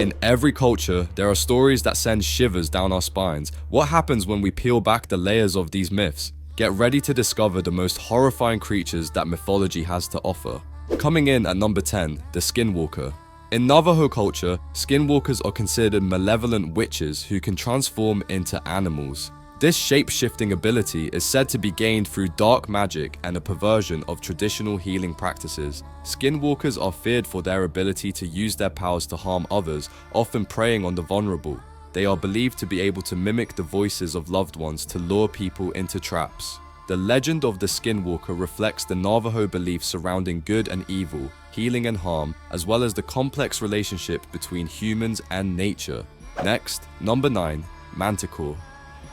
In every culture, there are stories that send shivers down our spines. What happens when we peel back the layers of these myths? Get ready to discover the most horrifying creatures that mythology has to offer. Coming in at number 10, the skinwalker. In Navajo culture, skinwalkers are considered malevolent witches who can transform into animals. This shape-shifting ability is said to be gained through dark magic and a perversion of traditional healing practices. Skinwalkers are feared for their ability to use their powers to harm others, often preying on the vulnerable. They are believed to be able to mimic the voices of loved ones to lure people into traps. The legend of the skinwalker reflects the Navajo belief surrounding good and evil, healing and harm, as well as the complex relationship between humans and nature. Next, number 9, manticore.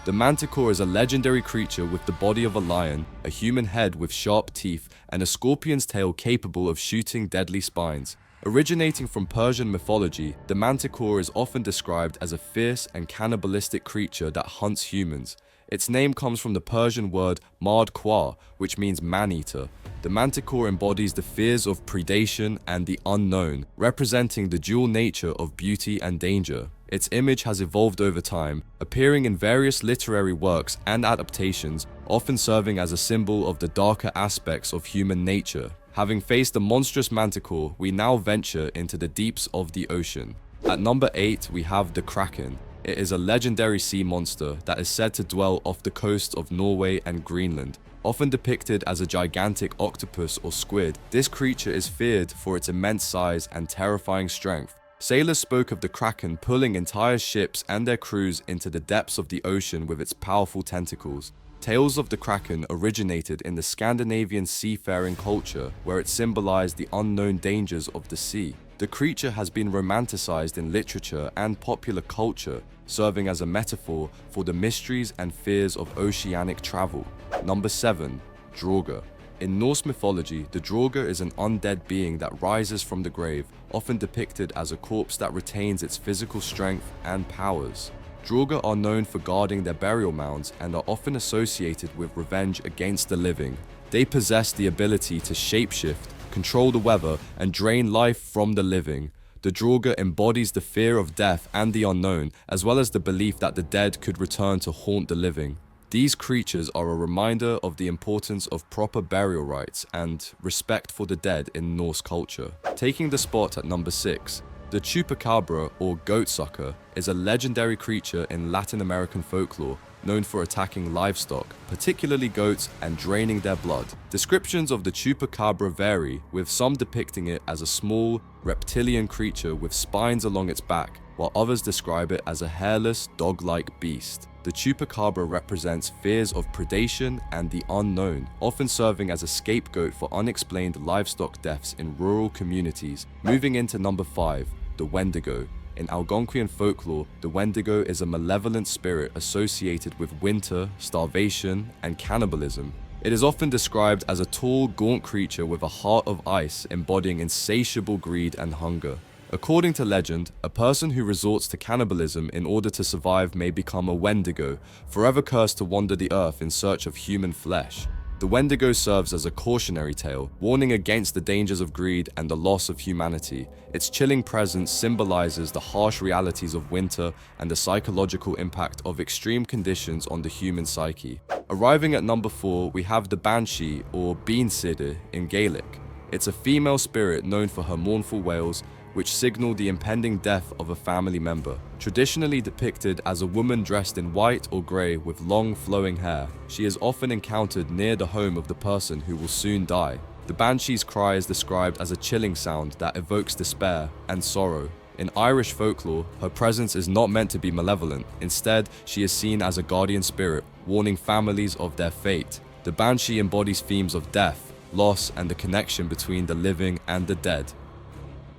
The manticore is a legendary creature with the body of a lion, a human head with sharp teeth, and a scorpion's tail capable of shooting deadly spines. Originating from Persian mythology, the manticore is often described as a fierce and cannibalistic creature that hunts humans. Its name comes from the Persian word mardquar, which means man-eater. The manticore embodies the fears of predation and the unknown, representing the dual nature of beauty and danger. Its image has evolved over time, appearing in various literary works and adaptations, often serving as a symbol of the darker aspects of human nature. Having faced the monstrous manticore, we now venture into the deeps of the ocean. At number 8, we have the kraken. It is a legendary sea monster that is said to dwell off the coast of Norway and Greenland. Often depicted as a gigantic octopus or squid, this creature is feared for its immense size and terrifying strength. Sailors spoke of the kraken pulling entire ships and their crews into the depths of the ocean with its powerful tentacles. Tales of the kraken originated in the Scandinavian seafaring culture, where it symbolized the unknown dangers of the sea. The creature has been romanticized in literature and popular culture, serving as a metaphor for the mysteries and fears of oceanic travel. Number 7, draugr. In Norse mythology, the draugr is an undead being that rises from the grave, often depicted as a corpse that retains its physical strength and powers. Draugr are known for guarding their burial mounds and are often associated with revenge against the living. They possess the ability to shapeshift, control the weather, and drain life from the living. The draugr embodies the fear of death and the unknown, as well as the belief that the dead could return to haunt the living. These creatures are a reminder of the importance of proper burial rites and respect for the dead in Norse culture. Taking the spot at number 6, the chupacabra, or goatsucker, is a legendary creature in Latin American folklore, known for attacking livestock, particularly goats, and draining their blood. Descriptions of the chupacabra vary, with some depicting it as a small, reptilian creature with spines along its back, while others describe it as a hairless, dog-like beast. The chupacabra represents fears of predation and the unknown, often serving as a scapegoat for unexplained livestock deaths in rural communities. Moving into number 5, the wendigo. In Algonquian folklore, the wendigo is a malevolent spirit associated with winter, starvation, and cannibalism. It is often described as a tall, gaunt creature with a heart of ice embodying insatiable greed and hunger. According to legend, a person who resorts to cannibalism in order to survive may become a wendigo, forever cursed to wander the earth in search of human flesh. The wendigo serves as a cautionary tale, warning against the dangers of greed and the loss of humanity. Its chilling presence symbolizes the harsh realities of winter and the psychological impact of extreme conditions on the human psyche. Arriving at number 4, we have the banshee, or beanside in Gaelic. It's a female spirit known for her mournful wails, which signal the impending death of a family member. Traditionally depicted as a woman dressed in white or grey with long flowing hair, she is often encountered near the home of the person who will soon die. The banshee's cry is described as a chilling sound that evokes despair and sorrow. In Irish folklore, her presence is not meant to be malevolent. Instead, she is seen as a guardian spirit, warning families of their fate. The banshee embodies themes of death, loss, and the connection between the living and the dead.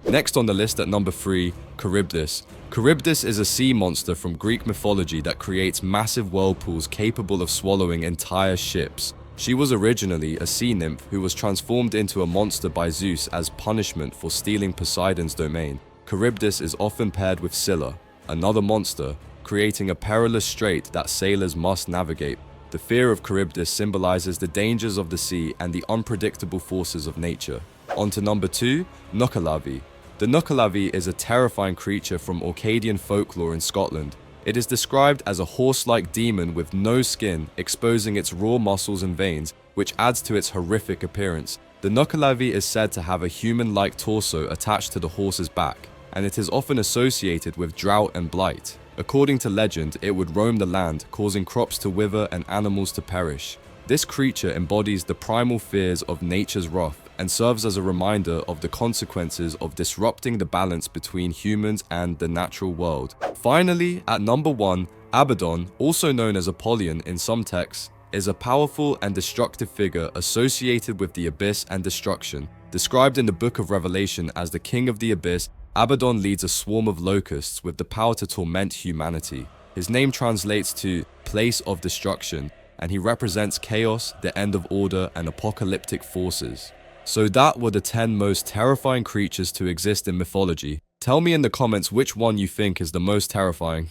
Next on the list at number 3, Charybdis. Charybdis is a sea monster from Greek mythology that creates massive whirlpools capable of swallowing entire ships. She was originally a sea nymph who was transformed into a monster by Zeus as punishment for stealing Poseidon's domain. Charybdis is often paired with Scylla, another monster, creating a perilous strait that sailors must navigate. The fear of Charybdis symbolizes the dangers of the sea and the unpredictable forces of nature. On to number 2, nuckelavee. The nuckelavee is a terrifying creature from Orcadian folklore in Scotland. It is described as a horse-like demon with no skin, exposing its raw muscles and veins, which adds to its horrific appearance. The nuckelavee is said to have a human-like torso attached to the horse's back, and it is often associated with drought and blight. According to legend, it would roam the land, causing crops to wither and animals to perish. This creature embodies the primal fears of nature's wrath and serves as a reminder of the consequences of disrupting the balance between humans and the natural world. Finally, at number 1, Abaddon, also known as Apollyon in some texts, is a powerful and destructive figure associated with the abyss and destruction. Described in the Book of Revelation as the King of the Abyss, Abaddon leads a swarm of locusts with the power to torment humanity. His name translates to place of destruction, and he represents chaos, the end of order, and apocalyptic forces. So that were the 10 most terrifying creatures to exist in mythology. Tell me in the comments which one you think is the most terrifying.